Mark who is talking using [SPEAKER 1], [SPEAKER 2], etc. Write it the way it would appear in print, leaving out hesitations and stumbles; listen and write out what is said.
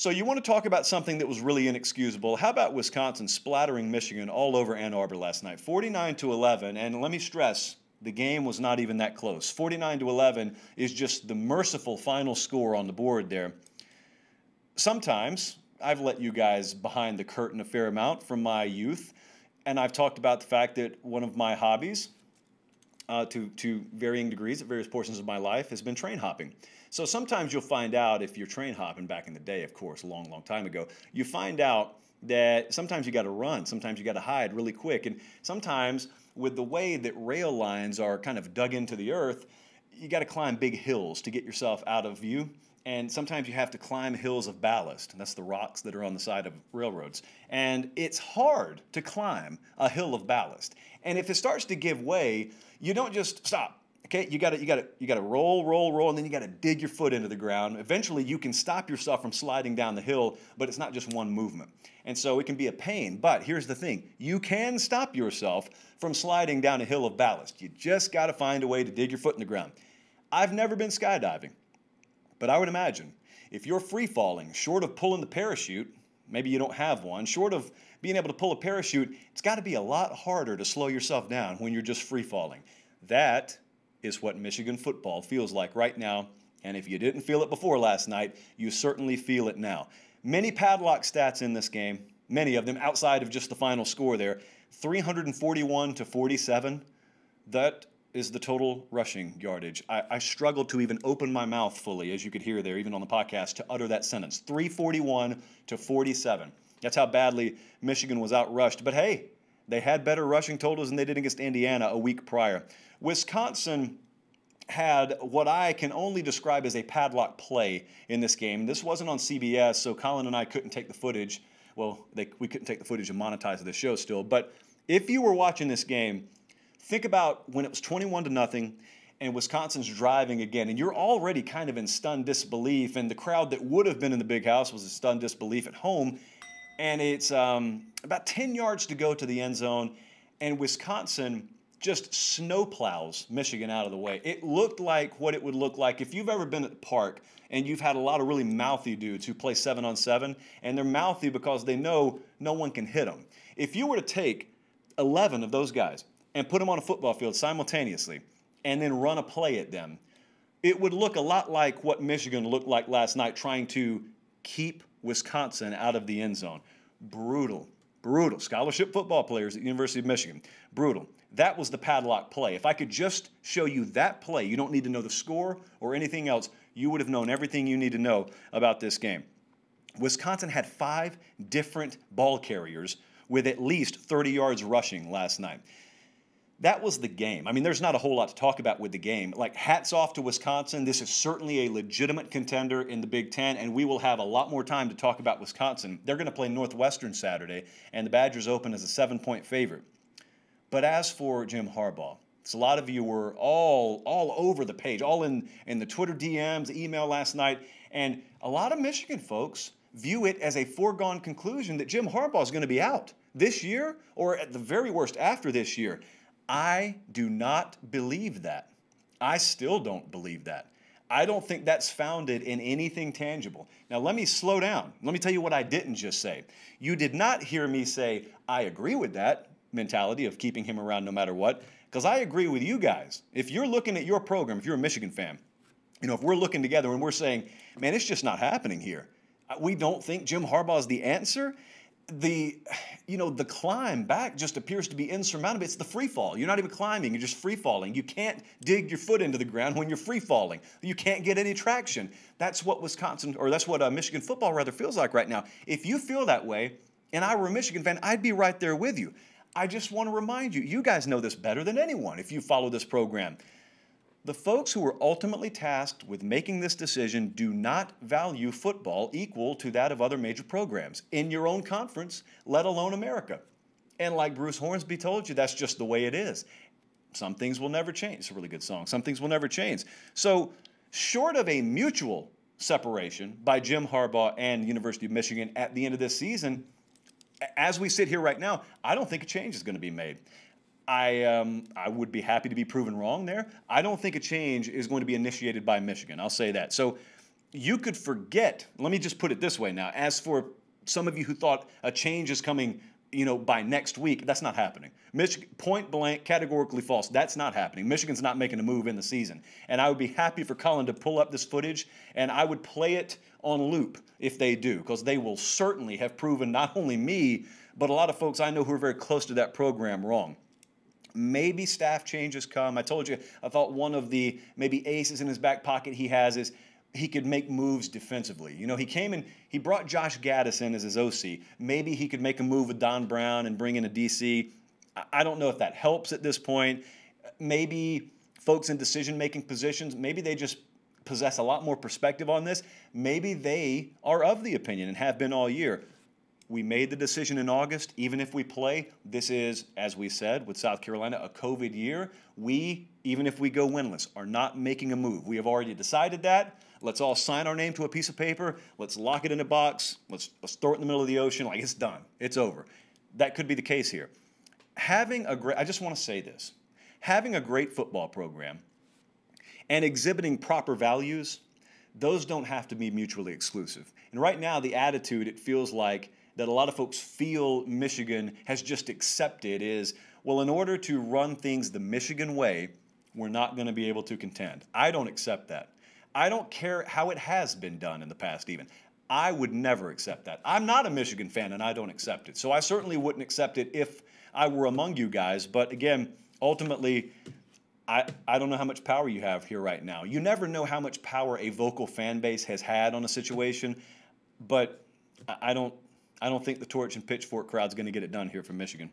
[SPEAKER 1] So you want to talk about something that was really inexcusable? How about Wisconsin splattering Michigan all over Ann Arbor last night, 49-11? And let me stress, the game was not even that close. 49-11 is just the merciful final score on the board there. Sometimes I've let you guys behind the curtain a fair amount from my youth, and I've talked about the fact that one of my hobbies, to varying degrees at various portions of my life, has been train hopping. So sometimes you'll find out, if you're train hopping back in the day, of course, a long, long time ago, you find out that sometimes you got to run, sometimes you got to hide really quick, and sometimes with the way that rail lines are kind of dug into the earth, you got to climb big hills to get yourself out of view. And sometimes you have to climb hills of ballast. And that's the rocks that are on the side of railroads. And it's hard to climb a hill of ballast. And if it starts to give way, you don't just stop. Okay, you got to roll, and then you got to dig your foot into the ground. Eventually, you can stop yourself from sliding down the hill, but it's not just one movement. And so it can be a pain. But here's the thing: you can stop yourself from sliding down a hill of ballast. You just got to find a way to dig your foot in the ground. I've never been skydiving. But I would imagine if you're free falling, short of pulling the parachute, maybe you don't have one, short of being able to pull a parachute, it's got to be a lot harder to slow yourself down when you're just free falling. That is what Michigan football feels like right now. And if you didn't feel it before last night, you certainly feel it now. Many padlock stats in this game, many of them outside of just the final score there, 341-47. That is the total rushing yardage. I struggled to even open my mouth fully, as you could hear there, even on the podcast, to utter that sentence. 341-47. That's how badly Michigan was outrushed. But hey, they had better rushing totals than they did against Indiana a week prior. Wisconsin had what I can only describe as a padlock play in this game. This wasn't on CBS, so Colin and I couldn't take the footage. Well, we couldn't take the footage and monetize the show still. But if you were watching this game, think about when it was 21-0 and Wisconsin's driving again, and you're already kind of in stunned disbelief, and the crowd that would have been in the big house was in stunned disbelief at home, and it's about 10 yards to go to the end zone, and Wisconsin just snowplows Michigan out of the way. It looked like what it would look like if you've ever been at the park and you've had a lot of really mouthy dudes who play 7-on-7, and they're mouthy because they know no one can hit them. If you were to take 11 of those guys and put them on a football field simultaneously and then run a play at them, it would look a lot like what Michigan looked like last night, trying to keep Wisconsin out of the end zone. Brutal, brutal. Scholarship football players at the University of Michigan. Brutal. That was the padlock play. If I could just show you that play, you don't need to know the score or anything else, you would have known everything you need to know about this game. Wisconsin had 5 different ball carriers with at least 30 yards rushing last night. That was the game. I mean, there's not a whole lot to talk about with the game. Like, hats off to Wisconsin. This is certainly a legitimate contender in the Big Ten, and we will have a lot more time to talk about Wisconsin. They're going to play Northwestern Saturday, and the Badgers open as a 7-point favorite. But as for Jim Harbaugh, so a lot of you were all over the page, all in the Twitter DMs, email last night, and a lot of Michigan folks view it as a foregone conclusion that Jim Harbaugh is going to be out this year, or at the very worst after this year. I do not believe that. I still don't believe that. I don't think that's founded in anything tangible. Now, let me slow down. Let me tell you what I didn't just say. You did not hear me say, I agree with that mentality of keeping him around no matter what, because I agree with you guys. If you're looking at your program, if you're a Michigan fan, if we're looking together and we're saying, man, it's just not happening here. We don't think Jim Harbaugh is the answer. The climb back just appears to be insurmountable. It's the free fall. You're not even climbing. You're just free falling. You can't dig your foot into the ground when you're free falling. You can't get any traction. That's what Michigan football rather feels like right now. If you feel that way, and I were a Michigan fan, I'd be right there with you. I just want to remind you, you guys know this better than anyone if you follow this program. The folks who were ultimately tasked with making this decision do not value football equal to that of other major programs in your own conference, let alone America. And like Bruce Hornsby told you, that's just the way it is. Some things will never change. It's a really good song. Some things will never change. So short of a mutual separation by Jim Harbaugh and the University of Michigan at the end of this season, as we sit here right now, I don't think a change is going to be made. I would be happy to be proven wrong there. I don't think a change is going to be initiated by Michigan. I'll say that. So you could forget, let me just put it this way now, as for some of you who thought a change is coming, by next week, that's not happening. Michigan, point blank, categorically false. That's not happening. Michigan's not making a move in the season. And I would be happy for Colin to pull up this footage, and I would play it on loop if they do, because they will certainly have proven not only me, but a lot of folks I know who are very close to that program wrong. Maybe staff changes come. I told you, I thought one of the maybe aces in his back pocket he has is he could make moves defensively. He came in, he brought Josh Gaddis in as his OC. Maybe he could make a move with Don Brown and bring in a DC. I don't know if that helps at this point. Maybe folks in decision-making positions, maybe they just possess a lot more perspective on this. Maybe they are of the opinion and have been all year. We made the decision in August, even if we play. This is, as we said, with South Carolina, a COVID year. We, even if we go winless, are not making a move. We have already decided that. Let's all sign our name to a piece of paper. Let's lock it in a box. Let's throw it in the middle of the ocean like it's done. It's over. That could be the case here. I just want to say this. Having a great football program and exhibiting proper values, those don't have to be mutually exclusive. And right now, the attitude, it feels like, that a lot of folks feel Michigan has just accepted is, well, in order to run things the Michigan way, we're not going to be able to contend. I don't accept that. I don't care how it has been done in the past even. I would never accept that. I'm not a Michigan fan, and I don't accept it. So I certainly wouldn't accept it if I were among you guys. But again, ultimately, I don't know how much power you have here right now. You never know how much power a vocal fan base has had on a situation, but I don't think the torch and pitchfork crowd's going to get it done here from Michigan.